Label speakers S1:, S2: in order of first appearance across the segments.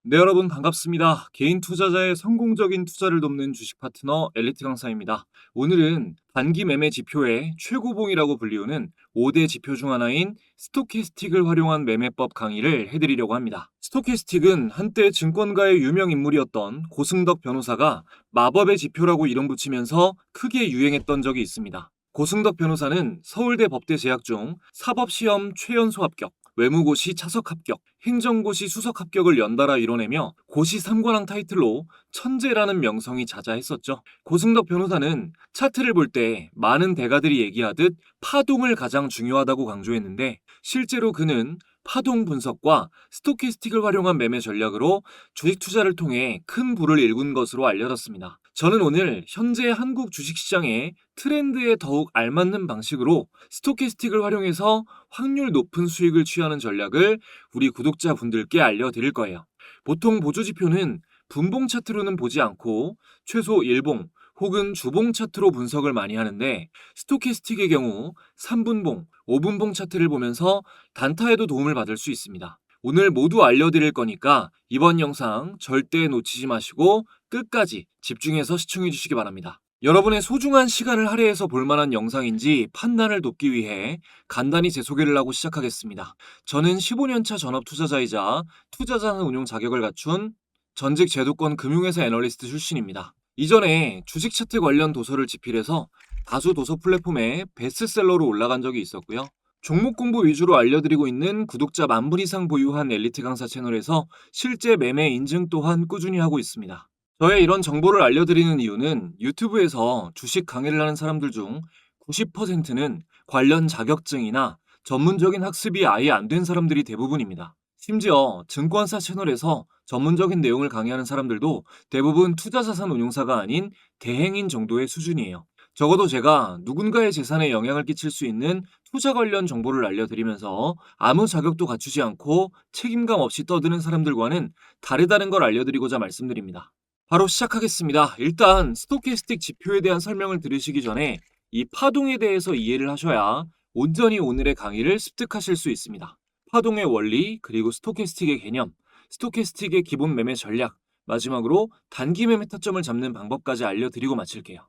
S1: 네, 여러분 반갑습니다. 개인 투자자의 성공적인 투자를 돕는 주식 파트너 엘리트 강사입니다. 오늘은 단기 매매 지표의 최고봉이라고 불리우는 5대 지표 중 하나인 스토캐스틱을 활용한 매매법 강의를 해드리려고 합니다. 스토캐스틱은 한때 증권가의 유명 인물이었던 고승덕 변호사가 마법의 지표라고 이름 붙이면서 크게 유행했던 적이 있습니다. 고승덕 변호사는 서울대 법대 재학 중 사법시험 최연소 합격, 외무고시 차석 합격, 행정고시 수석 합격을 연달아 이뤄내며 고시 3관왕 타이틀로 천재라는 명성이 자자했었죠. 고승덕 변호사는 차트를 볼 때 많은 대가들이 얘기하듯 파동을 가장 중요하다고 강조했는데, 실제로 그는 파동 분석과 스토캐스틱을 활용한 매매 전략으로 주식 투자를 통해 큰 부를 일군 것으로 알려졌습니다. 저는 오늘 현재 한국 주식시장의 트렌드에 더욱 알맞는 방식으로 스토캐스틱을 활용해서 확률 높은 수익을 취하는 전략을 우리 구독자분들께 알려드릴 거예요. 보통 보조지표는 분봉 차트로는 보지 않고 최소 일봉 혹은 주봉 차트로 분석을 많이 하는데, 스토캐스틱의 경우 3분봉, 5분봉 차트를 보면서 단타에도 도움을 받을 수 있습니다. 오늘 모두 알려드릴 거니까 이번 영상 절대 놓치지 마시고 끝까지 집중해서 시청해 주시기 바랍니다. 여러분의 소중한 시간을 할애해서 볼만한 영상인지 판단을 돕기 위해 간단히 제 소개를 하고 시작하겠습니다. 저는 15년차 전업 투자자이자 투자자산 운용 자격을 갖춘 전직 제도권 금융회사 애널리스트 출신입니다. 이전에 주식 차트 관련 도서를 집필해서 다수 도서 플랫폼에 베스트셀러로 올라간 적이 있었고요. 종목 공부 위주로 알려드리고 있는 구독자 10,000분 이상 보유한 엘리트 강사 채널에서 실제 매매 인증 또한 꾸준히 하고 있습니다. 저의 이런 정보를 알려드리는 이유는 유튜브에서 주식 강의를 하는 사람들 중 90%는 관련 자격증이나 전문적인 학습이 아예 안 된 사람들이 대부분입니다. 심지어 증권사 채널에서 전문적인 내용을 강의하는 사람들도 대부분 투자자산 운용사가 아닌 대행인 정도의 수준이에요. 적어도 제가 누군가의 재산에 영향을 끼칠 수 있는 투자 관련 정보를 알려드리면서 아무 자격도 갖추지 않고 책임감 없이 떠드는 사람들과는 다르다는 걸 알려드리고자 말씀드립니다. 바로 시작하겠습니다. 일단 스토캐스틱 지표에 대한 설명을 들으시기 전에 이 파동에 대해서 이해를 하셔야 온전히 오늘의 강의를 습득하실 수 있습니다. 파동의 원리, 그리고 스토캐스틱의 개념, 스토캐스틱의 기본 매매 전략, 마지막으로 단기 매매 타점을 잡는 방법까지 알려드리고 마칠게요.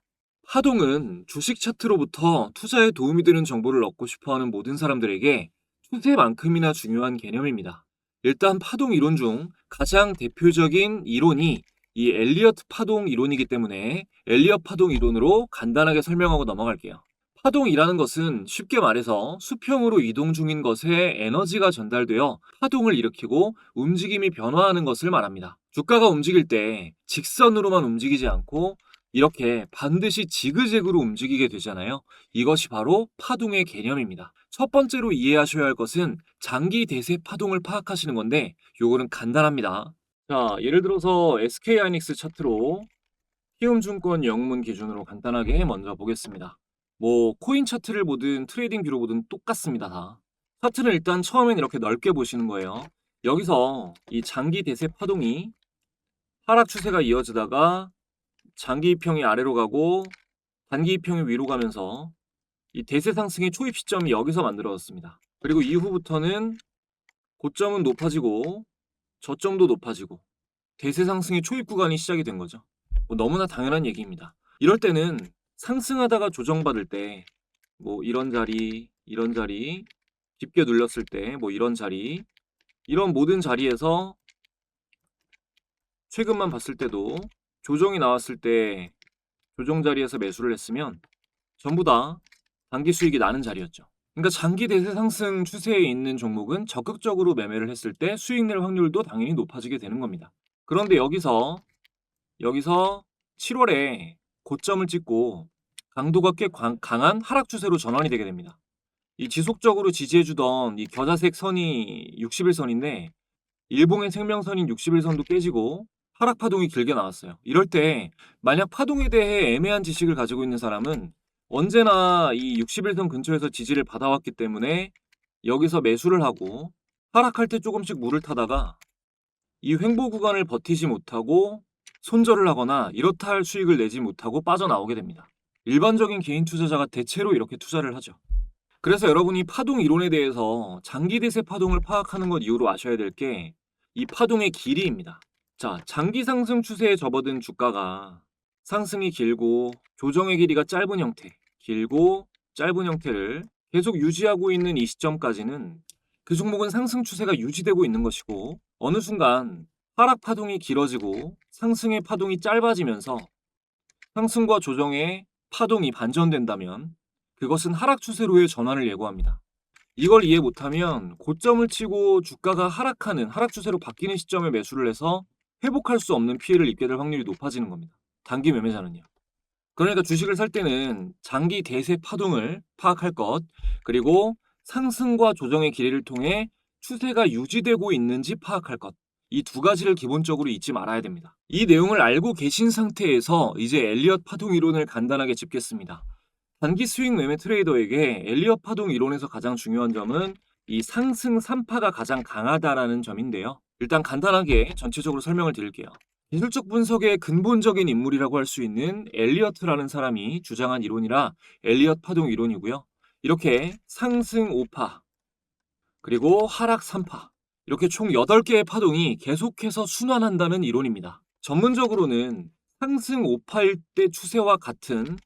S1: 파동은 주식 차트로부터 투자에 도움이 되는 정보를 얻고 싶어하는 모든 사람들에게 추세만큼이나 중요한 개념입니다. 일단 파동 이론 중 가장 대표적인 이론이 이 엘리어트 파동 이론이기 때문에 엘리어트 파동 이론으로 간단하게 설명하고 넘어갈게요. 파동이라는 것은 쉽게 말해서 수평으로 이동 중인 것에 에너지가 전달되어 파동을 일으키고 움직임이 변화하는 것을 말합니다. 주가가 움직일 때 직선으로만 움직이지 않고 이렇게 반드시 지그재그로 움직이게 되잖아요. 이것이 바로 파동의 개념입니다. 첫 번째로 이해하셔야 할 것은 장기 대세 파동을 파악하시는 건데, 요거는 간단합니다. 자, 예를 들어서 SK하이닉스 차트로 키움증권 영문 기준으로 간단하게 먼저 보겠습니다. 코인 차트를 보든 트레이딩 뷰로 보든 똑같습니다, 다. 차트는 일단 처음엔 이렇게 넓게 보시는 거예요. 여기서 이 장기 대세 파동이 하락 추세가 이어지다가 장기 이평이 아래로 가고 단기 이평이 위로 가면서 이 대세 상승의 초입 시점이 여기서 만들어졌습니다. 그리고 이후부터는 고점은 높아지고 저점도 높아지고 대세 상승의 초입 구간이 시작이 된 거죠. 너무나 당연한 얘기입니다. 이럴 때는 상승하다가 조정받을 때 이런 자리, 이런 자리, 깊게 눌렸을 때 이런 자리, 이런 모든 자리에서 최근만 봤을 때도 조정이 나왔을 때 조정 자리에서 매수를 했으면 전부 다 단기 수익이 나는 자리였죠. 그러니까 장기 대세 상승 추세에 있는 종목은 적극적으로 매매를 했을 때 수익 낼 확률도 당연히 높아지게 되는 겁니다. 그런데 여기서 7월에 고점을 찍고 강도가 꽤 강한 하락 추세로 전환이 되게 됩니다. 이 지속적으로 지지해주던 이 겨자색 선이 60일선인데 일봉의 생명선인 60일선도 깨지고 하락 파동이 길게 나왔어요. 이럴 때 만약 파동에 대해 애매한 지식을 가지고 있는 사람은 언제나 이 60일선 근처에서 지지를 받아왔기 때문에 여기서 매수를 하고 하락할 때 조금씩 물을 타다가 이 횡보 구간을 버티지 못하고 손절을 하거나 이렇다 할 수익을 내지 못하고 빠져나오게 됩니다. 일반적인 개인 투자자가 대체로 이렇게 투자를 하죠. 그래서 여러분이 파동 이론에 대해서 장기 대세 파동을 파악하는 것 이후로 아셔야 될 게 이 파동의 길이입니다. 자, 장기 상승 추세에 접어든 주가가 상승이 길고 조정의 길이가 짧은 형태, 길고 짧은 형태를 계속 유지하고 있는 이 시점까지는 그 종목은 상승 추세가 유지되고 있는 것이고, 어느 순간 하락 파동이 길어지고 상승의 파동이 짧아지면서 상승과 조정의 파동이 반전된다면 그것은 하락 추세로의 전환을 예고합니다. 이걸 이해 못하면 고점을 치고 주가가 하락하는 하락 추세로 바뀌는 시점에 매수를 해서 회복할 수 없는 피해를 입게 될 확률이 높아지는 겁니다. 단기 매매자는요. 그러니까 주식을 살 때는 장기 대세 파동을 파악할 것, 그리고 상승과 조정의 길이를 통해 추세가 유지되고 있는지 파악할 것. 이 두 가지를 기본적으로 잊지 말아야 됩니다. 이 내용을 알고 계신 상태에서 이제 엘리엇 파동 이론을 간단하게 짚겠습니다. 단기 수익 매매 트레이더에게 엘리엇 파동 이론에서 가장 중요한 점은 이 상승 3파가 가장 강하다라는 점인데요. 일단 간단하게 전체적으로 설명을 드릴게요. 기술적 분석의 근본적인 인물이라고 할 수 있는 엘리어트라는 사람이 주장한 이론이라 엘리엇 파동 이론이고요. 이렇게 상승 5파, 그리고 하락 3파, 이렇게 총 8개의 파동이 계속해서 순환한다는 이론입니다. 전문적으로는 상승 5파일 때 추세와 같은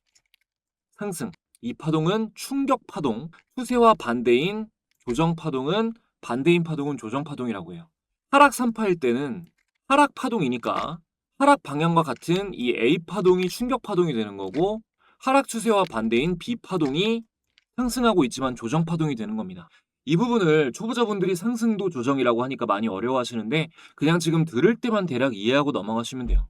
S1: 상승, 이 파동은 충격 파동, 추세와 반대인 조정 파동은 반대인 파동은 조정 파동이라고 해요. 하락 3파일 때는 하락 파동이니까 하락 방향과 같은 이 A 파동이 충격 파동이 되는 거고, 하락 추세와 반대인 B 파동이 상승하고 있지만 조정 파동이 되는 겁니다. 이 부분을 초보자분들이 상승도 조정이라고 하니까 많이 어려워하시는데 그냥 지금 들을 때만 대략 이해하고 넘어가시면 돼요.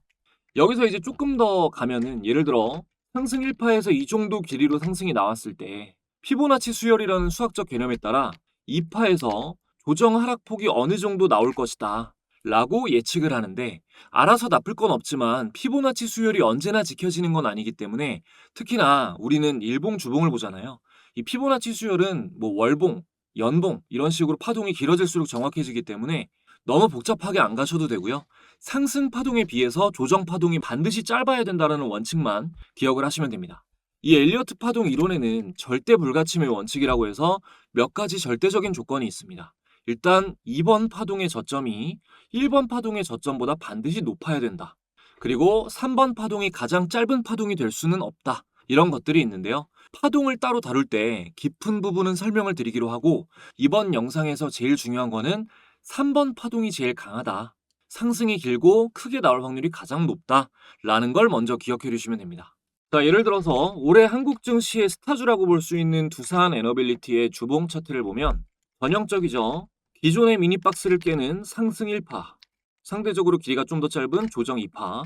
S1: 여기서 이제 조금 더 가면은 예를 들어 상승 1파에서 이 정도 길이로 상승이 나왔을 때 피보나치 수열이라는 수학적 개념에 따라 2파에서 조정 하락폭이 어느 정도 나올 것이다 라고 예측을 하는데, 알아서 나쁠 건 없지만 피보나치 수열이 언제나 지켜지는 건 아니기 때문에, 특히나 우리는 일봉 주봉을 보잖아요. 이 피보나치 수열은 뭐 월봉, 연봉 이런 식으로 파동이 길어질수록 정확해지기 때문에 너무 복잡하게 안 가셔도 되고요. 상승 파동에 비해서 조정 파동이 반드시 짧아야 된다는 원칙만 기억을 하시면 됩니다. 이 엘리어트 파동 이론에는 절대 불가침의 원칙이라고 해서 몇 가지 절대적인 조건이 있습니다. 일단 2번 파동의 저점이 1번 파동의 저점보다 반드시 높아야 된다. 그리고 3번 파동이 가장 짧은 파동이 될 수는 없다. 이런 것들이 있는데요. 파동을 따로 다룰 때 깊은 부분은 설명을 드리기로 하고, 이번 영상에서 제일 중요한 거는 3번 파동이 제일 강하다, 상승이 길고 크게 나올 확률이 가장 높다 라는 걸 먼저 기억해 주시면 됩니다. 자, 예를 들어서 올해 한국 증시의 스타주라고 볼 수 있는 두산 에너빌리티의 주봉 차트를 보면 전형적이죠. 기존의 미니박스를 깨는 상승 1파, 상대적으로 길이가 좀 더 짧은 조정 2파,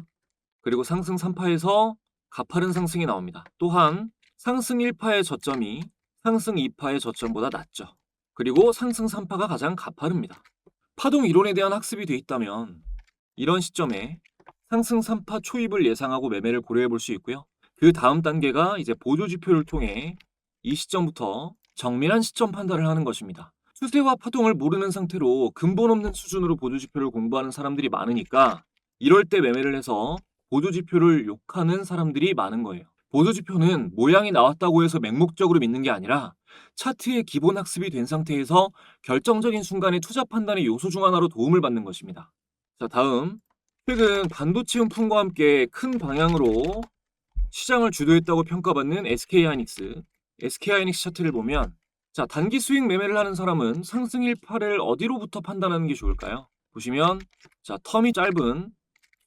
S1: 그리고 상승 3파에서 가파른 상승이 나옵니다. 또한 상승 1파의 저점이 상승 2파의 저점보다 낮죠. 그리고 상승 3파가 가장 가파릅니다. 파동 이론에 대한 학습이 돼 있다면 이런 시점에 상승 3파 초입을 예상하고 매매를 고려해 볼 수 있고요. 그 다음 단계가 이제 보조 지표를 통해 이 시점부터 정밀한 시점 판단을 하는 것입니다. 추세와 파동을 모르는 상태로 근본 없는 수준으로 보조 지표를 공부하는 사람들이 많으니까 이럴 때 매매를 해서 보조 지표를 욕하는 사람들이 많은 거예요. 보조 지표는 모양이 나왔다고 해서 맹목적으로 믿는 게 아니라 차트의 기본 학습이 된 상태에서 결정적인 순간에 투자 판단의 요소 중 하나로 도움을 받는 것입니다. 자, 다음. 최근 반도체 용품과 함께 큰 방향으로 시장을 주도했다고 평가받는 SK하이닉스. SK하이닉스 차트를 보면, 자, 단기 수익 매매를 하는 사람은 상승 1파를 어디로부터 판단하는 게 좋을까요? 보시면, 자, 텀이 짧은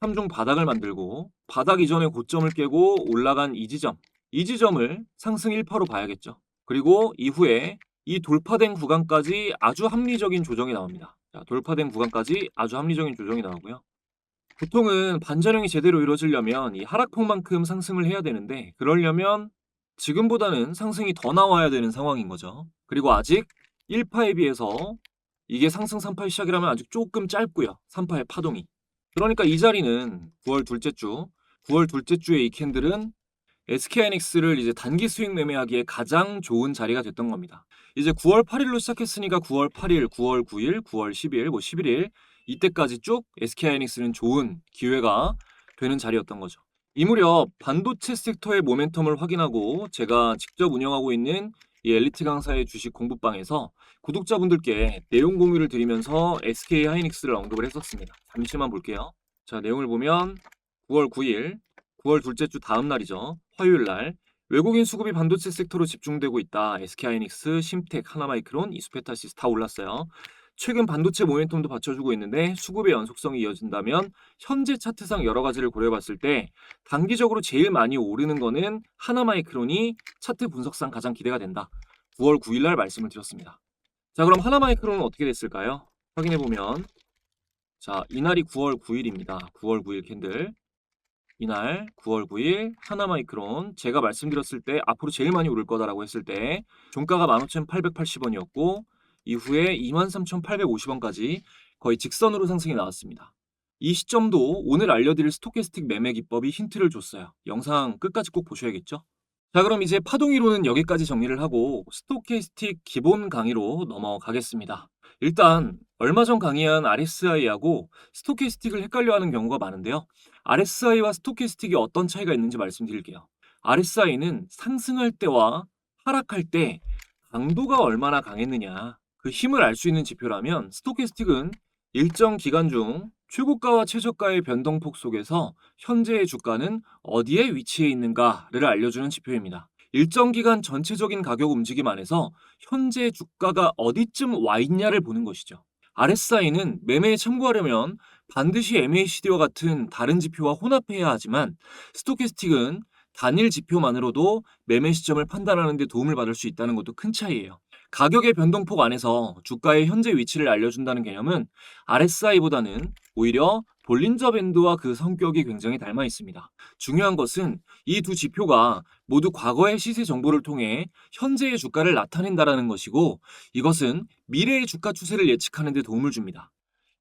S1: 3중 바닥을 만들고 바닥 이전의 고점을 깨고 올라간 이 지점을 상승 1파로 봐야겠죠. 그리고 이후에 이 돌파된 구간까지 아주 합리적인 조정이 나옵니다. 자, 돌파된 구간까지 아주 합리적인 조정이 나오고요. 보통은 반전형이 제대로 이루어지려면 이 하락폭만큼 상승을 해야 되는데, 그러려면 지금보다는 상승이 더 나와야 되는 상황인 거죠. 그리고 아직 1파에 비해서 이게 상승 3파의 시작이라면 아직 조금 짧고요. 3파의 파동이. 그러니까 이 자리는 9월 둘째 주에 이 캔들은 SK하이닉스를 이제 단기 수익 매매하기에 가장 좋은 자리가 됐던 겁니다. 이제 9월 8일로 시작했으니까 9월 8일, 9월 9일, 9월 10일, 뭐 11일 이때까지 쭉 SK하이닉스는 좋은 기회가 되는 자리였던 거죠. 이 무렵 반도체 섹터의 모멘텀을 확인하고 제가 직접 운영하고 있는 이 엘리트 강사의 주식 공부방에서 구독자분들께 내용 공유를 드리면서 SK 하이닉스를 언급을 했었습니다. 잠시만 볼게요. 자, 내용을 보면 9월 9일, 9월 둘째 주 다음 날이죠. 화요일 날 외국인 수급이 반도체 섹터로 집중되고 있다. SK 하이닉스, 심텍, 하나마이크론, 이수페타시스 다 올랐어요. 최근 반도체 모멘텀도 받쳐주고 있는데 수급의 연속성이 이어진다면 현재 차트상 여러 가지를 고려해봤을 때 단기적으로 제일 많이 오르는 거는 하나마이크론이 차트 분석상 가장 기대가 된다. 9월 9일 날 말씀을 드렸습니다. 자, 그럼 하나마이크론은 어떻게 됐을까요? 확인해보면 자, 이날이 9월 9일입니다. 9월 9일 캔들. 이날 9월 9일 하나마이크론 제가 말씀드렸을 때 앞으로 제일 많이 오를 거다라고 했을 때 종가가 15,880원이었고 이후에 23,850원까지 거의 직선으로 상승이 나왔습니다. 이 시점도 오늘 알려드릴 스토캐스틱 매매 기법이 힌트를 줬어요. 영상 끝까지 꼭 보셔야겠죠? 자, 그럼 이제 파동이론은 여기까지 정리를 하고 스토캐스틱 기본 강의로 넘어가겠습니다. 일단 얼마 전 강의한 RSI하고 스토캐스틱을 헷갈려하는 경우가 많은데요. RSI와 스토캐스틱이 어떤 차이가 있는지 말씀드릴게요. RSI는 상승할 때와 하락할 때 강도가 얼마나 강했느냐 그 힘을 알 수 있는 지표라면 스토캐스틱은 일정 기간 중 최고가와 최저가의 변동폭 속에서 현재의 주가는 어디에 위치해 있는가를 알려주는 지표입니다. 일정 기간 전체적인 가격 움직임 안에서 현재 주가가 어디쯤 와 있냐를 보는 것이죠. RSI는 매매에 참고하려면 반드시 MACD와 같은 다른 지표와 혼합해야 하지만 스토캐스틱은 단일 지표만으로도 매매 시점을 판단하는 데 도움을 받을 수 있다는 것도 큰 차이예요. 가격의 변동폭 안에서 주가의 현재 위치를 알려준다는 개념은 RSI보다는 오히려 볼린저 밴드와 그 성격이 굉장히 닮아 있습니다. 중요한 것은 이 두 지표가 모두 과거의 시세 정보를 통해 현재의 주가를 나타낸다라는 것이고 이것은 미래의 주가 추세를 예측하는 데 도움을 줍니다.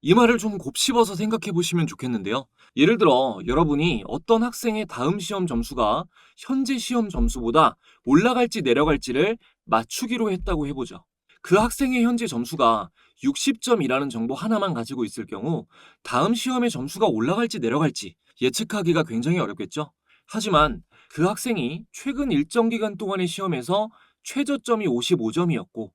S1: 이 말을 좀 곱씹어서 생각해 보시면 좋겠는데요. 예를 들어 여러분이 어떤 학생의 다음 시험 점수가 현재 시험 점수보다 올라갈지 내려갈지를 맞추기로 했다고 해보죠. 그 학생의 현재 점수가 60점이라는 정보 하나만 가지고 있을 경우 다음 시험의 점수가 올라갈지 내려갈지 예측하기가 굉장히 어렵겠죠. 하지만 그 학생이 최근 일정 기간 동안의 시험에서 최저점이 55점이었고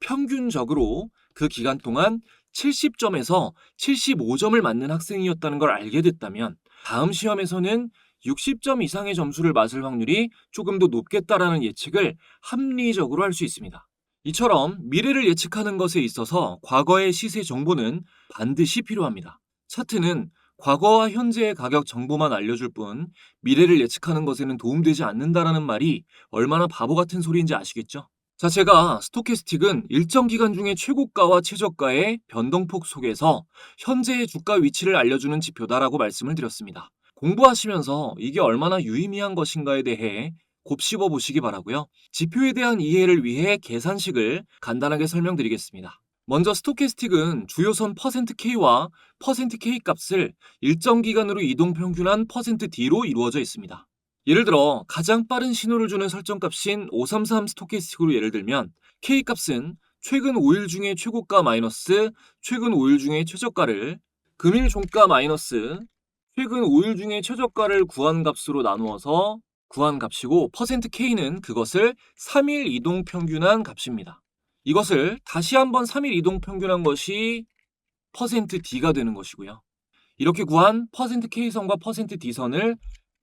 S1: 평균적으로 그 기간 동안 70점에서 75점을 맞는 학생이었다는 걸 알게 됐다면 다음 시험에서는 60점 이상의 점수를 맞을 확률이 조금 더 높겠다라는 예측을 합리적으로 할 수 있습니다. 이처럼 미래를 예측하는 것에 있어서 과거의 시세 정보는 반드시 필요합니다. 차트는 과거와 현재의 가격 정보만 알려줄 뿐 미래를 예측하는 것에는 도움되지 않는다라는 말이 얼마나 바보 같은 소리인지 아시겠죠? 자, 제가 스토캐스틱은 일정 기간 중에 최고가와 최저가의 변동폭 속에서 현재의 주가 위치를 알려주는 지표다라고 말씀을 드렸습니다. 공부하시면서 이게 얼마나 유의미한 것인가에 대해 곱씹어 보시기 바라고요. 지표에 대한 이해를 위해 계산식을 간단하게 설명드리겠습니다. 먼저 스토캐스틱은 주요선 %K와 %K 값을 일정 기간으로 이동 평균한 %D로 이루어져 있습니다. 예를 들어 가장 빠른 신호를 주는 설정값인 533 스토캐스틱으로 예를 들면 K값은 최근 5일 중에 최고가 마이너스 최근 5일 중에 최저가를 금일 종가 마이너스 최근 5일 중에 최저가를 구한 값으로 나누어서 구한 값이고 %K는 그것을 3일 이동 평균한 값입니다. 이것을 다시 한번 3일 이동 평균한 것이 %D가 되는 것이고요. 이렇게 구한 %K선과 %D선을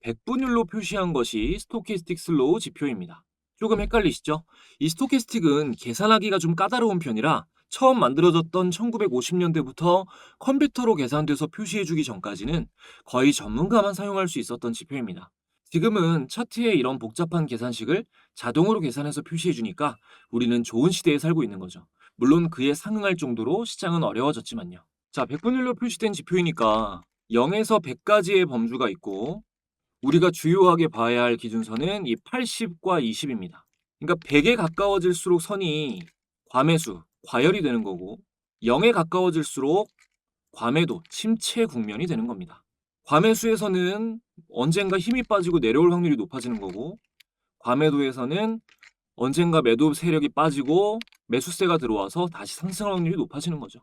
S1: 백분율로 표시한 것이 스토캐스틱 슬로우 지표입니다. 조금 헷갈리시죠? 이 스토캐스틱은 계산하기가 좀 까다로운 편이라 처음 만들어졌던 1950년대부터 컴퓨터로 계산돼서 표시해주기 전까지는 거의 전문가만 사용할 수 있었던 지표입니다. 지금은 차트에 이런 복잡한 계산식을 자동으로 계산해서 표시해주니까 우리는 좋은 시대에 살고 있는 거죠. 물론 그에 상응할 정도로 시장은 어려워졌지만요. 자, 백분율로 표시된 지표이니까 0에서 100까지의 범주가 있고 우리가 주요하게 봐야 할 기준선은 이 80과 20입니다. 그러니까 100에 가까워질수록 선이 과매수, 과열이 되는 거고 0에 가까워질수록 과매도, 침체 국면이 되는 겁니다. 과매수에서는 언젠가 힘이 빠지고 내려올 확률이 높아지는 거고 과매도에서는 언젠가 매도 세력이 빠지고 매수세가 들어와서 다시 상승할 확률이 높아지는 거죠.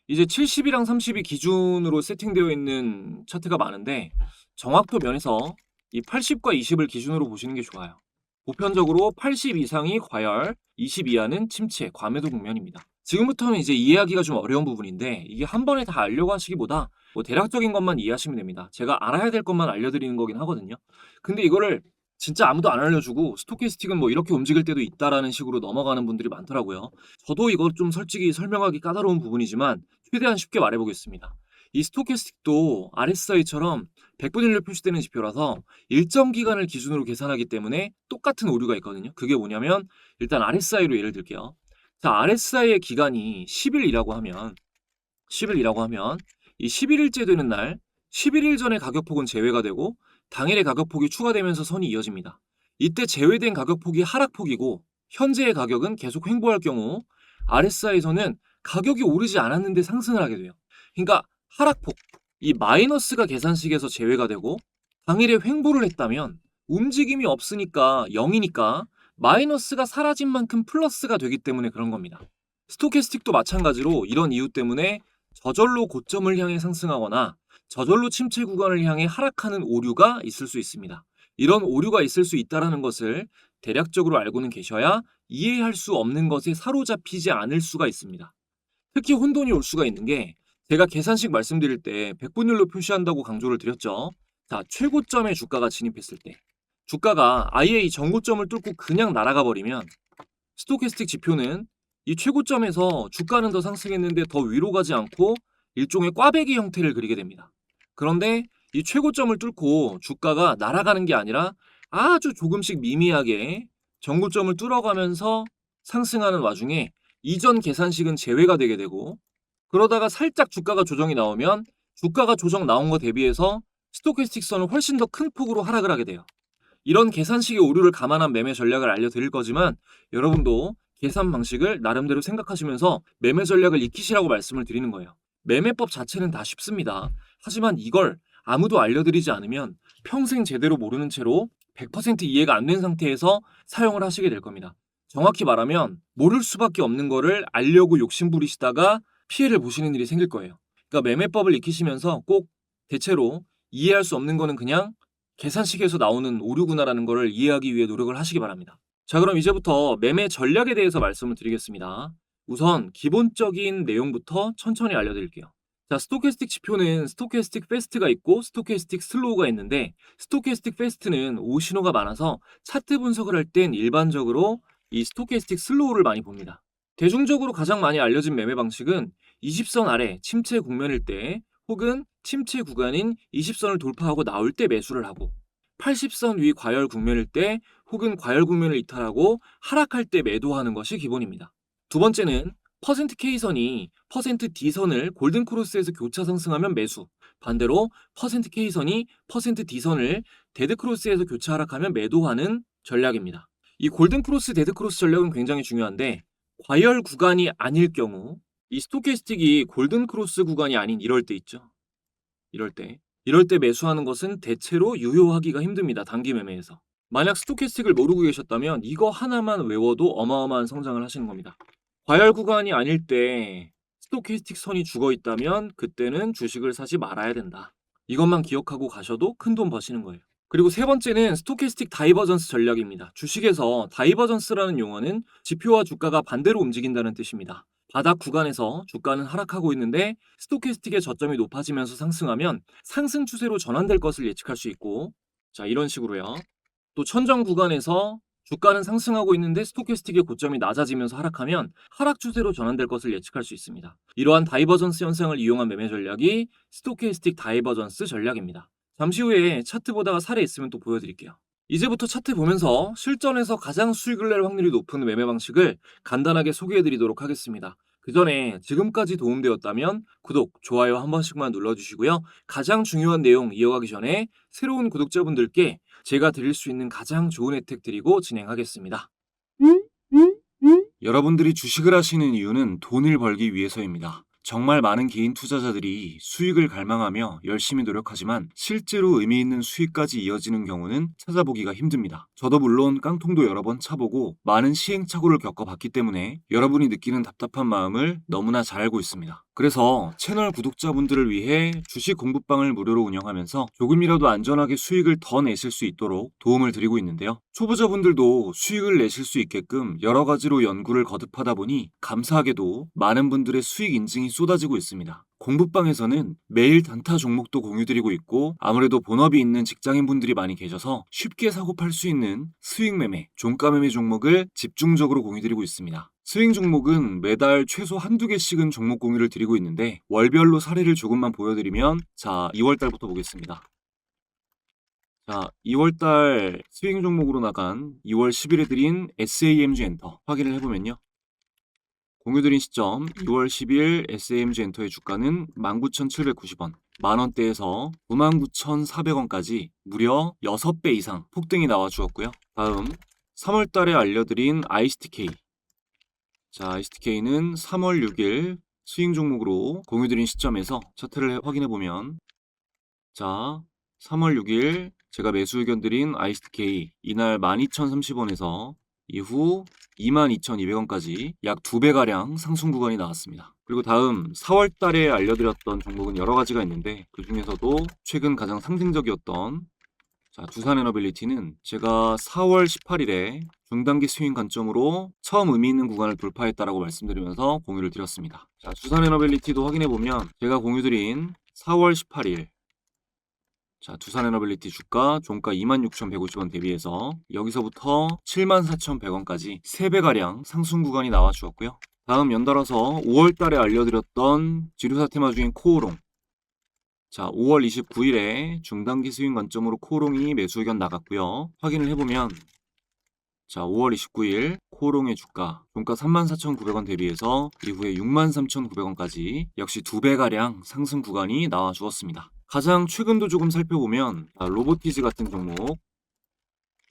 S1: 이제 70이랑 30이 기준으로 세팅되어 있는 차트가 많은데 정확도 면에서 이 80과 20을 기준으로 보시는 게 좋아요. 보편적으로 80 이상이 과열, 20 이하는 침체, 과매도 국면입니다. 지금부터는 이제 이해하기가 좀 어려운 부분인데 이게 한 번에 다 알려고 하시기보다 뭐 대략적인 것만 이해하시면 됩니다. 제가 알아야 될 것만 알려드리는 거긴 하거든요. 근데 이거를 진짜 아무도 안 알려주고 스토캐스틱은 뭐 이렇게 움직일 때도 있다라는 식으로 넘어가는 분들이 많더라고요. 저도 이거 좀 솔직히 설명하기 까다로운 부분이지만 최대한 쉽게 말해보겠습니다. 이 스토캐스틱도 RSI처럼 백분율로 표시되는 지표라서 일정 기간을 기준으로 계산하기 때문에 똑같은 오류가 있거든요. 그게 뭐냐면 일단 RSI로 예를 들게요. 자, RSI의 기간이 10일이라고 하면 이 11일째 되는 날 11일 전의 가격폭은 제외가 되고 당일의 가격폭이 추가되면서 선이 이어집니다. 이때 제외된 가격폭이 하락폭이고 현재의 가격은 계속 횡보할 경우 RSI에서는 가격이 오르지 않았는데 상승을 하게 돼요. 그러니까 하락폭, 이 마이너스가 계산식에서 제외가 되고 당일에 횡보를 했다면 움직임이 없으니까 0이니까 마이너스가 사라진 만큼 플러스가 되기 때문에 그런 겁니다. 스토캐스틱도 마찬가지로 이런 이유 때문에 저절로 고점을 향해 상승하거나 저절로 침체 구간을 향해 하락하는 오류가 있을 수 있습니다. 이런 오류가 있을 수 있다는 것을 대략적으로 알고는 계셔야 이해할 수 없는 것에 사로잡히지 않을 수가 있습니다. 특히 혼돈이 올 수가 있는 게 제가 계산식 말씀드릴 때 백분율로 표시한다고 강조를 드렸죠. 자, 최고점에 주가가 진입했을 때 주가가 아예 이 전고점을 뚫고 그냥 날아가 버리면 스토캐스틱 지표는 이 최고점에서 주가는 더 상승했는데 더 위로 가지 않고 일종의 꽈배기 형태를 그리게 됩니다. 그런데 이 최고점을 뚫고 주가가 날아가는 게 아니라 아주 조금씩 미미하게 전고점을 뚫어가면서 상승하는 와중에 이전 계산식은 제외가 되게 되고 그러다가 살짝 주가가 조정이 나오면 주가가 조정 나온 거 대비해서 스토캐스틱 선은 훨씬 더 큰 폭으로 하락을 하게 돼요. 이런 계산식의 오류를 감안한 매매 전략을 알려드릴 거지만 여러분도 계산 방식을 나름대로 생각하시면서 매매 전략을 익히시라고 말씀을 드리는 거예요. 매매법 자체는 다 쉽습니다. 하지만 이걸 아무도 알려드리지 않으면 평생 제대로 모르는 채로 100% 이해가 안 된 상태에서 사용을 하시게 될 겁니다. 정확히 말하면 모를 수밖에 없는 거를 알려고 욕심부리시다가 피해를 보시는 일이 생길 거예요. 그러니까 매매법을 익히시면서 꼭 대체로 이해할 수 없는 거는 그냥 계산식에서 나오는 오류구나라는 것을 이해하기 위해 노력을 하시기 바랍니다. 자, 그럼 이제부터 매매 전략에 대해서 말씀을 드리겠습니다. 우선 기본적인 내용부터 천천히 알려드릴게요. 자, 스토캐스틱 지표는 스토캐스틱 패스트가 있고 스토캐스틱 슬로우가 있는데 스토캐스틱 패스트는 오신호가 많아서 차트 분석을 할 땐 일반적으로 이 스토캐스틱 슬로우를 많이 봅니다. 대중적으로 가장 많이 알려진 매매 방식은 20선 아래 침체 국면일 때 혹은 침체 구간인 20선을 돌파하고 나올 때 매수를 하고 80선 위 과열 국면일 때 혹은 과열 국면을 이탈하고 하락할 때 매도하는 것이 기본입니다. 두 번째는 %K선이 %D선을 골든크로스에서 교차 상승하면 매수, 반대로 %K선이 %D선을 데드크로스에서 교차 하락하면 매도하는 전략입니다. 이 골든크로스, 데드크로스 전략은 굉장히 중요한데 과열 구간이 아닐 경우 이 스토캐스틱이 골든크로스 구간이 아닌 이럴 때 있죠. 이럴 때 매수하는 것은 대체로 유효하기가 힘듭니다. 단기 매매에서. 만약 스토캐스틱을 모르고 계셨다면 이거 하나만 외워도 어마어마한 성장을 하시는 겁니다. 과열 구간이 아닐 때 스토캐스틱 선이 죽어 있다면 그때는 주식을 사지 말아야 된다. 이것만 기억하고 가셔도 큰 돈 버시는 거예요. 그리고 세 번째는 스토캐스틱 다이버전스 전략입니다. 주식에서 다이버전스라는 용어는 지표와 주가가 반대로 움직인다는 뜻입니다. 바닥 구간에서 주가는 하락하고 있는데 스토캐스틱의 저점이 높아지면서 상승하면 상승 추세로 전환될 것을 예측할 수 있고, 자, 이런 식으로요. 또 천정 구간에서 주가는 상승하고 있는데 스토캐스틱의 고점이 낮아지면서 하락하면 하락 추세로 전환될 것을 예측할 수 있습니다. 이러한 다이버전스 현상을 이용한 매매 전략이 스토캐스틱 다이버전스 전략입니다. 잠시 후에 차트 보다가 사례 있으면 또 보여드릴게요. 이제부터 차트 보면서 실전에서 가장 수익을 낼 확률이 높은 매매 방식을 간단하게 소개해드리도록 하겠습니다. 그 전에 지금까지 도움되었다면 구독, 좋아요 한 번씩만 눌러주시고요. 가장 중요한 내용 이어가기 전에 새로운 구독자분들께 제가 드릴 수 있는 가장 좋은 혜택 드리고 진행하겠습니다. 여러분들이 주식을 하시는 이유는 돈을 벌기 위해서입니다. 정말 많은 개인 투자자들이 수익을 갈망하며 열심히 노력하지만 실제로 의미 있는 수익까지 이어지는 경우는 찾아보기가 힘듭니다. 저도 물론 깡통도 여러 번 차보고 많은 시행착오를 겪어봤기 때문에 여러분이 느끼는 답답한 마음을 너무나 잘 알고 있습니다. 그래서 채널 구독자분들을 위해 주식 공부방을 무료로 운영하면서 조금이라도 안전하게 수익을 더 내실 수 있도록 도움을 드리고 있는데요. 초보자분들도 수익을 내실 수 있게끔 여러 가지로 연구를 거듭하다 보니 감사하게도 많은 분들의 수익 인증이 쏟아지고 있습니다. 공부방에서는 매일 단타 종목도 공유드리고 있고 아무래도 본업이 있는 직장인분들이 많이 계셔서 쉽게 사고 팔 수 있는 수익 매매, 종가 매매 종목을 집중적으로 공유드리고 있습니다. 스윙 종목은 매달 최소 한두 개씩은 종목 공유를 드리고 있는데 월별로 사례를 조금만 보여드리면 자 2월달부터 보겠습니다. 자 2월달 스윙 종목으로 나간 2월 10일에 드린 SAMG 엔터 확인을 해보면요. 공유드린 시점 2월 10일 SAMG 엔터의 주가는 19,790원, 만원대에서 99,400원까지 무려 6배 이상 폭등이 나와 주었고요. 다음 3월달에 알려드린 ICTK. 자, ICTK는 3월 6일 스윙 종목으로 공유드린 시점에서 차트를 확인해보면 자, 3월 6일 제가 매수 의견 드린 ICTK 이날 12,030원에서 이후 22,200원까지 약 2배가량 상승 구간이 나왔습니다. 그리고 다음 4월 달에 알려드렸던 종목은 여러 가지가 있는데 그 중에서도 최근 가장 상징적이었던 자, 두산에너빌리티는 제가 4월 18일에 중단기 스윙 관점으로 처음 의미 있는 구간을 돌파했다라고 말씀드리면서 공유를 드렸습니다. 자, 두산에너빌리티도 확인해보면 제가 공유드린 4월 18일 자, 두산에너빌리티 주가 종가 26,150원 대비해서 여기서부터 74,100원까지 3배가량 상승 구간이 나와 주었고요. 다음 연달아서 5월 달에 알려드렸던 지류사 테마 중인 코오롱 자, 5월 29일에 중단기 스윙 관점으로 코오롱이 매수 의견 나갔고요. 확인을 해보면 자, 5월 29일 코오롱의 주가 종가 34,900원 대비해서 이후에 63,900원까지 역시 2배가량 상승 구간이 나와 주었습니다. 가장 최근도 조금 살펴보면 로보티즈 같은 종목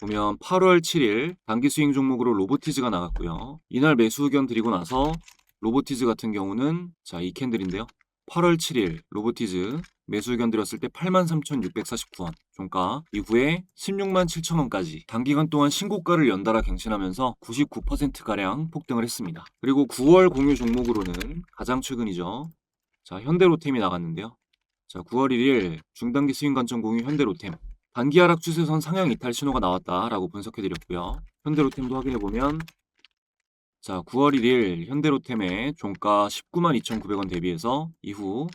S1: 보면 8월 7일 단기 스윙 종목으로 로보티즈가 나갔고요. 이날 매수 의견 드리고 나서 로보티즈 같은 경우는 자, 이 캔들인데요. 8월 7일 로보티즈 매수 의견 드렸을 때 83,649원 종가 이후에 167,000원까지 단기간 동안 신고가를 연달아 갱신하면서 99%가량 폭등을 했습니다. 그리고 9월 공유 종목으로는 가장 최근이죠. 자, 현대로템이 나갔는데요. 자, 9월 1일 중단기 스윙 관점 공유 현대로템 단기 하락 추세선 상향 이탈 신호가 나왔다라고 분석해드렸고요. 현대로템도 확인해보면 자, 9월 1일 현대로템의 종가 192,900원 대비해서 이후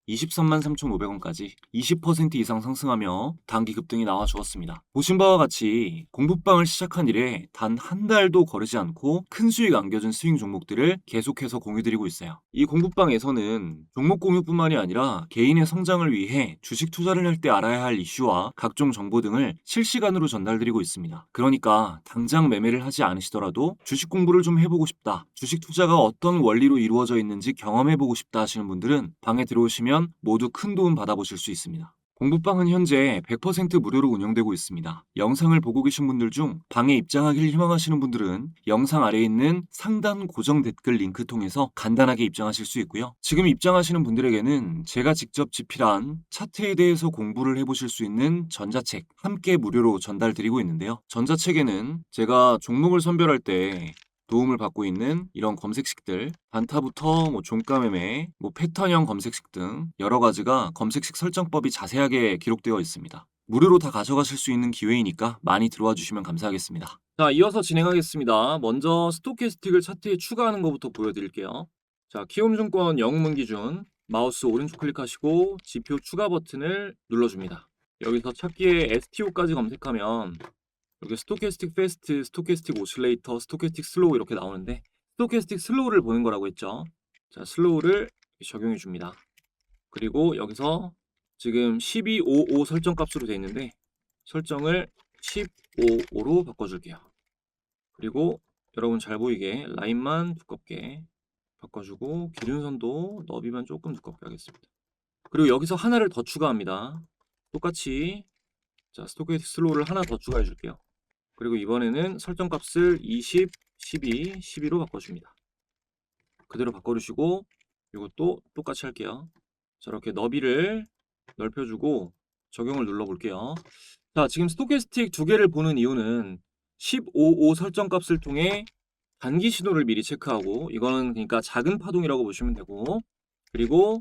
S1: 233,500원까지 20% 이상 상승하며 단기 급등이 나와 주었습니다. 보신 바와 같이 공부방을 시작한 이래 단 한 달도 거르지 않고 큰 수익 안겨준 스윙 종목들을 계속해서 공유드리고 있어요. 이 공부방에서는 종목 공유뿐만이 아니라 개인의 성장을 위해 주식 투자를 할 때 알아야 할 이슈와 각종 정보 등을 실시간으로 전달드리고 있습니다. 그러니까 당장 매매를 하지 않으시더라도 주식 공부를 좀 해보고 싶다, 주식 투자가 어떤 원리로 이루어져 있는지 경험해보고 싶다 하시는 분들은 방에 들어오시면 모두 큰 도움 받아보실 수 있습니다. 공부방은 현재 100% 무료로 운영되고 있습니다. 영상을 보고 계신 분들 중 방에 입장하기를 희망하시는 분들은 영상 아래에 있는 상단 고정 댓글 링크 통해서 간단하게 입장하실 수 있고요. 지금 입장하시는 분들에게는 제가 직접 집필한 차트에 대해서 공부를 해보실 수 있는 전자책 함께 무료로 전달드리고 있는데요. 전자책에는 제가 종목을 선별할 때 도움을 받고 있는 이런 검색식들 단타부터 종가 매매, 패턴형 검색식 등 여러 가지가 검색식 설정법이 자세하게 기록되어 있습니다. 무료로 다 가져가실 수 있는 기회이니까 많이 들어와 주시면 감사하겠습니다. 자, 이어서 진행하겠습니다. 먼저 스토캐스틱을 차트에 추가하는 것부터 보여드릴게요. 자, 키움증권 영웅문 기준 마우스 오른쪽 클릭하시고 지표 추가 버튼을 눌러줍니다. 여기서 찾기에 STO까지 검색하면 여기 스토캐스틱 패스트, 스토캐스틱 오실레이터, 스토캐스틱 슬로우 이렇게 나오는데 스토캐스틱 슬로우를 보는 거라고 했죠. 자, 슬로우를 적용해 줍니다. 그리고 여기서 지금 1255 설정 값으로 되어 있는데 설정을 15로 바꿔줄게요. 그리고 여러분 잘 보이게 라인만 두껍게 바꿔주고 기준선도 너비만 조금 두껍게 하겠습니다. 그리고 여기서 하나를 더 추가합니다. 똑같이 자, 스토캐스틱 슬로우를 하나 더 추가해 줄게요. 그리고 이번에는 설정값을 20, 12, 12로 바꿔줍니다. 그대로 바꿔주시고 이것도 똑같이 할게요. 자, 이렇게 너비를 넓혀주고 적용을 눌러볼게요. 자, 지금 스토캐스틱 두 개를 보는 이유는 15, 5 설정값을 통해 단기 신호를 미리 체크하고 이거는 그러니까 작은 파동이라고 보시면 되고 그리고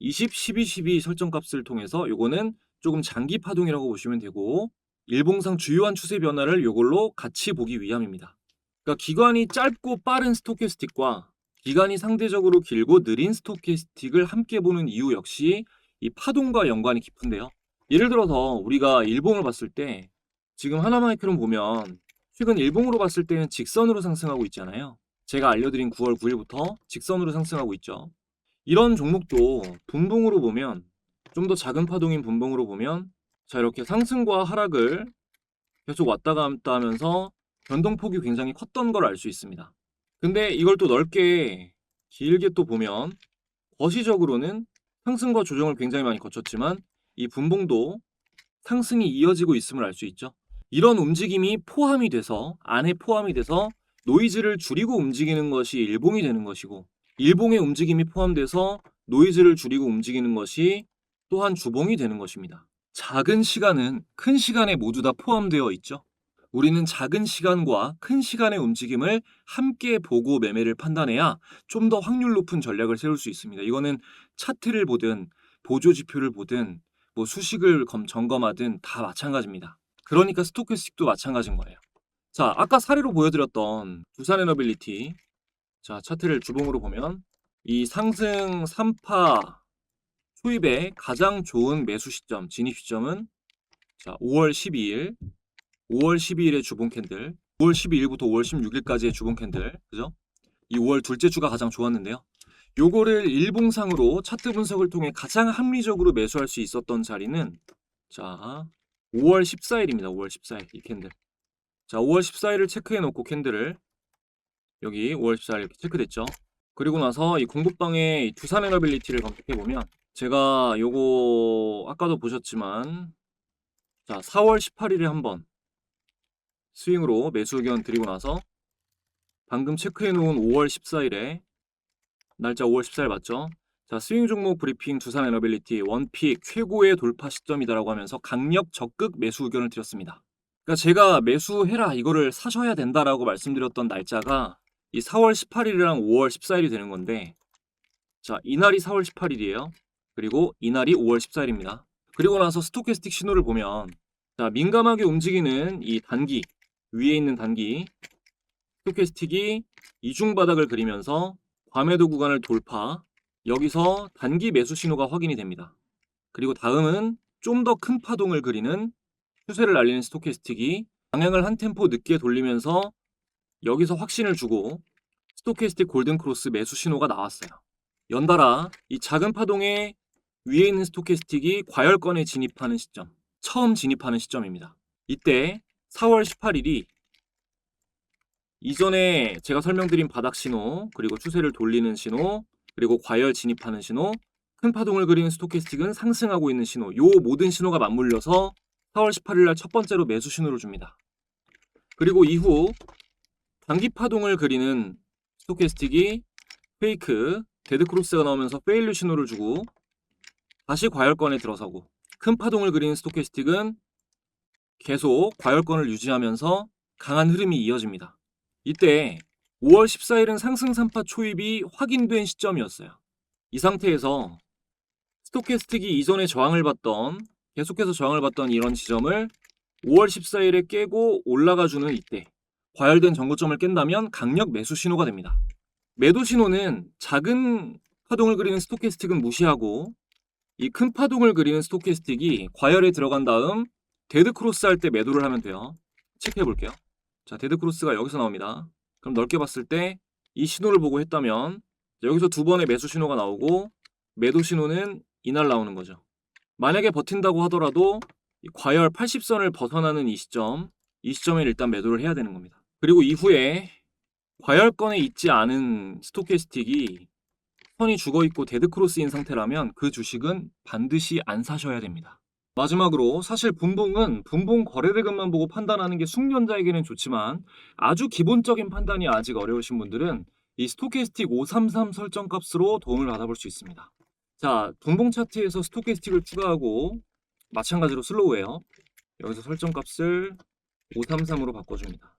S1: 20, 12, 12 설정값을 통해서 요거는 조금 장기 파동이라고 보시면 되고 일봉상 주요한 추세 변화를 요걸로 같이 보기 위함입니다. 그러니까 기간이 짧고 빠른 스토캐스틱과 기간이 상대적으로 길고 느린 스토캐스틱을 함께 보는 이유 역시 이 파동과 연관이 깊은데요. 예를 들어서 우리가 일봉을 봤을 때 지금 하나마이크론 보면 최근 일봉으로 봤을 때는 직선으로 상승하고 있잖아요. 제가 알려드린 9월 9일부터 직선으로 상승하고 있죠. 이런 종목도 분봉으로 보면 좀 더 작은 파동인 분봉으로 보면 자 이렇게 상승과 하락을 계속 왔다 갔다 하면서 변동폭이 굉장히 컸던 걸 알 수 있습니다. 근데 이걸 또 넓게 길게 또 보면 거시적으로는 상승과 조정을 굉장히 많이 거쳤지만 이 분봉도 상승이 이어지고 있음을 알 수 있죠. 이런 움직임이 포함이 돼서 안에 포함이 돼서 노이즈를 줄이고 움직이는 것이 일봉이 되는 것이고 일봉의 움직임이 포함돼서 노이즈를 줄이고 움직이는 것이 또한 주봉이 되는 것입니다. 작은 시간은 큰 시간에 모두 다 포함되어 있죠. 우리는 작은 시간과 큰 시간의 움직임을 함께 보고 매매를 판단해야 좀 더 확률 높은 전략을 세울 수 있습니다. 이거는 차트를 보든 보조 지표를 보든 뭐 수식을 점검하든 다 마찬가지입니다. 그러니까 스토캐스틱도 마찬가지인 거예요. 자, 아까 사례로 보여드렸던 두산에너빌리티 자 차트를 주봉으로 보면 이 상승 3파 초입의 가장 좋은 매수 시점, 진입 시점은 자 5월 12일 5월 12일의 주봉 캔들 5월 12일부터 5월 16일까지의 주봉 캔들 그죠? 이 5월 둘째 주가 가장 좋았는데요. 요거를 일봉상으로 차트 분석을 통해 가장 합리적으로 매수할 수 있었던 자리는 자 5월 14일입니다. 5월 14일 이 캔들 자 5월 14일을 체크해 놓고 캔들을 여기 5월 14일 이렇게 체크됐죠. 그리고 나서 이 공부방의 두산에너빌리티를 검색해 보면 제가 요거 아까도 보셨지만 자 4월 18일에 한번 스윙으로 매수 의견 드리고 나서 방금 체크해 놓은 5월 14일에 날짜 5월 14일 맞죠? 자 스윙 종목 브리핑 두산에너빌리티 원픽 최고의 돌파 시점이다라고 하면서 강력 적극 매수 의견을 드렸습니다. 그러니까 제가 매수해라 이거를 사셔야 된다라고 말씀드렸던 날짜가 이 4월 18일이랑 5월 14일이 되는 건데 자 이날이 4월 18일이에요. 그리고 이날이 5월 14일입니다. 그리고 나서 스토캐스틱 신호를 보면 자 민감하게 움직이는 이 단기 위에 있는 단기 스토캐스틱이 이중 바닥을 그리면서 과매도 구간을 돌파 여기서 단기 매수 신호가 확인이 됩니다. 그리고 다음은 좀 더 큰 파동을 그리는 추세를 알리는 스토캐스틱이 방향을 한 템포 늦게 돌리면서 여기서 확신을 주고 스토캐스틱 골든크로스 매수 신호가 나왔어요. 연달아 이 작은 파동의 위에 있는 스토캐스틱이 과열권에 진입하는 시점, 처음 진입하는 시점입니다. 이때 4월 18일이 이전에 제가 설명드린 바닥 신호, 그리고 추세를 돌리는 신호, 그리고 과열 진입하는 신호, 큰 파동을 그리는 스토캐스틱은 상승하고 있는 신호, 요 모든 신호가 맞물려서 4월 18일 날 첫 번째로 매수 신호를 줍니다. 그리고 이후 단기 파동을 그리는 스토캐스틱이 페이크, 데드크로스가 나오면서 페일류 신호를 주고 다시 과열권에 들어서고 큰 파동을 그리는 스토캐스틱은 계속 과열권을 유지하면서 강한 흐름이 이어집니다. 이때 5월 14일은 상승 3파 초입이 확인된 시점이었어요. 이 상태에서 스토캐스틱이 이전에 저항을 받던 계속해서 저항을 받던 이런 지점을 5월 14일에 깨고 올라가주는 이때 과열된 전고점을 깬다면 강력 매수 신호가 됩니다. 매도 신호는 작은 파동을 그리는 스토캐스틱은 무시하고 이 큰 파동을 그리는 스토캐스틱이 과열에 들어간 다음 데드크로스 할 때 매도를 하면 돼요. 체크해 볼게요. 자, 데드크로스가 여기서 나옵니다. 그럼 넓게 봤을 때 이 신호를 보고 했다면 여기서 두 번의 매수 신호가 나오고 매도 신호는 이날 나오는 거죠. 만약에 버틴다고 하더라도 이 과열 80선을 벗어나는 이 시점에 일단 매도를 해야 되는 겁니다. 그리고 이후에 과열권에 있지 않은 스토캐스틱이 선이 죽어있고 데드크로스인 상태라면 그 주식은 반드시 안 사셔야 됩니다. 마지막으로 사실 분봉은 분봉 거래대금만 보고 판단하는 게 숙련자에게는 좋지만 아주 기본적인 판단이 아직 어려우신 분들은 이 스토캐스틱 533 설정값으로 도움을 받아볼 수 있습니다. 자, 분봉 차트에서 스토캐스틱을 추가하고 마찬가지로 슬로우예요. 여기서 설정값을 533으로 바꿔줍니다.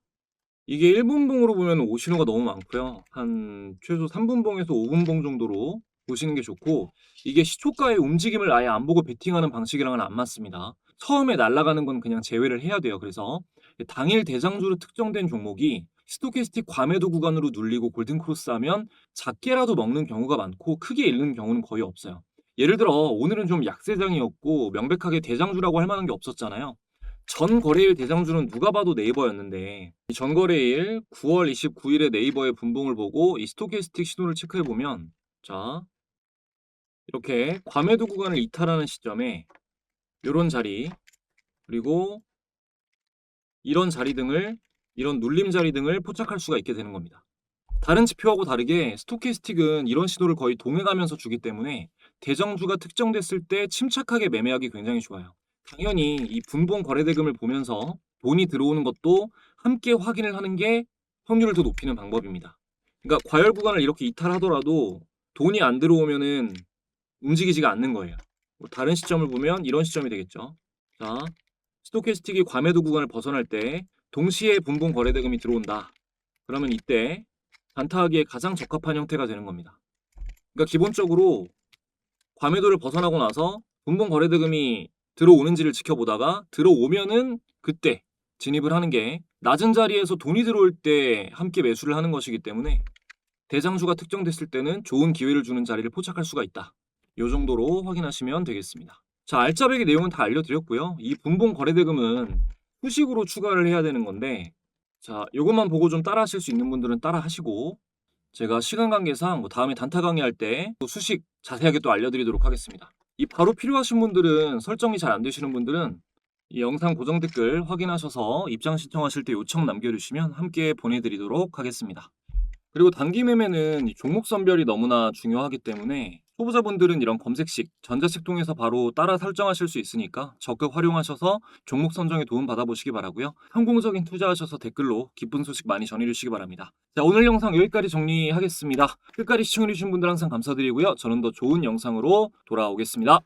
S1: 이게 1분봉으로 보면 5신호가 너무 많고요. 한 최소 3분봉에서 5분봉 정도로 보시는 게 좋고, 이게 시초가의 움직임을 아예 안 보고 베팅하는 방식이랑은 안 맞습니다. 처음에 날아가는 건 그냥 제외를 해야 돼요. 그래서 당일 대장주로 특정된 종목이 스토캐스틱 과매도 구간으로 눌리고 골든크로스 하면 작게라도 먹는 경우가 많고 크게 잃는 경우는 거의 없어요. 예를 들어 오늘은 좀 약세장이었고 명백하게 대장주라고 할 만한 게 없었잖아요. 전 거래일 대장주는 누가 봐도 네이버였는데, 이 전 거래일 9월 29일에 네이버의 분봉을 보고 이 스토캐스틱 신호를 체크해 보면, 자, 이렇게 과매도 구간을 이탈하는 시점에 이런 자리, 그리고 이런 자리 등을, 이런 눌림 자리 등을 포착할 수가 있게 되는 겁니다. 다른 지표하고 다르게 스토캐스틱은 이런 신호를 거의 동행하면서 주기 때문에 대장주가 특정됐을 때 침착하게 매매하기 굉장히 좋아요. 당연히 이 분봉 거래대금을 보면서 돈이 들어오는 것도 함께 확인을 하는 게 확률을 더 높이는 방법입니다. 그러니까 과열 구간을 이렇게 이탈하더라도 돈이 안 들어오면은 움직이지가 않는 거예요. 뭐 다른 시점을 보면 이런 시점이 되겠죠. 자, 스토캐스틱이 과매도 구간을 벗어날 때 동시에 분봉 거래대금이 들어온다. 그러면 이때 단타하기에 가장 적합한 형태가 되는 겁니다. 그러니까 기본적으로 과매도를 벗어나고 나서 분봉 거래대금이 들어오는지를 지켜보다가 들어오면은 그때 진입을 하는 게 낮은 자리에서 돈이 들어올 때 함께 매수를 하는 것이기 때문에 대장주가 특정됐을 때는 좋은 기회를 주는 자리를 포착할 수가 있다. 이 정도로 확인하시면 되겠습니다. 자, 알짜배기 내용은 다 알려드렸고요. 이 분봉 거래대금은 후식으로 추가를 해야 되는 건데, 자, 이것만 보고 좀 따라 하실 수 있는 분들은 따라 하시고, 제가 시간 관계상 뭐 다음에 단타 강의할 때 또 수식 자세하게 또 알려드리도록 하겠습니다. 이 바로 필요하신 분들은, 설정이 잘 안 되시는 분들은 이 영상 고정 댓글 확인하셔서 입장 신청하실 때 요청 남겨주시면 함께 보내드리도록 하겠습니다. 그리고 단기 매매는 이 종목 선별이 너무나 중요하기 때문에 초보자분들은 이런 검색식, 전자책 통해서 바로 따라 설정하실 수 있으니까 적극 활용하셔서 종목 선정에 도움 받아보시기 바라고요. 성공적인 투자하셔서 댓글로 기쁜 소식 많이 전해주시기 바랍니다. 자, 오늘 영상 여기까지 정리하겠습니다. 끝까지 시청해주신 분들 항상 감사드리고요. 저는 더 좋은 영상으로 돌아오겠습니다.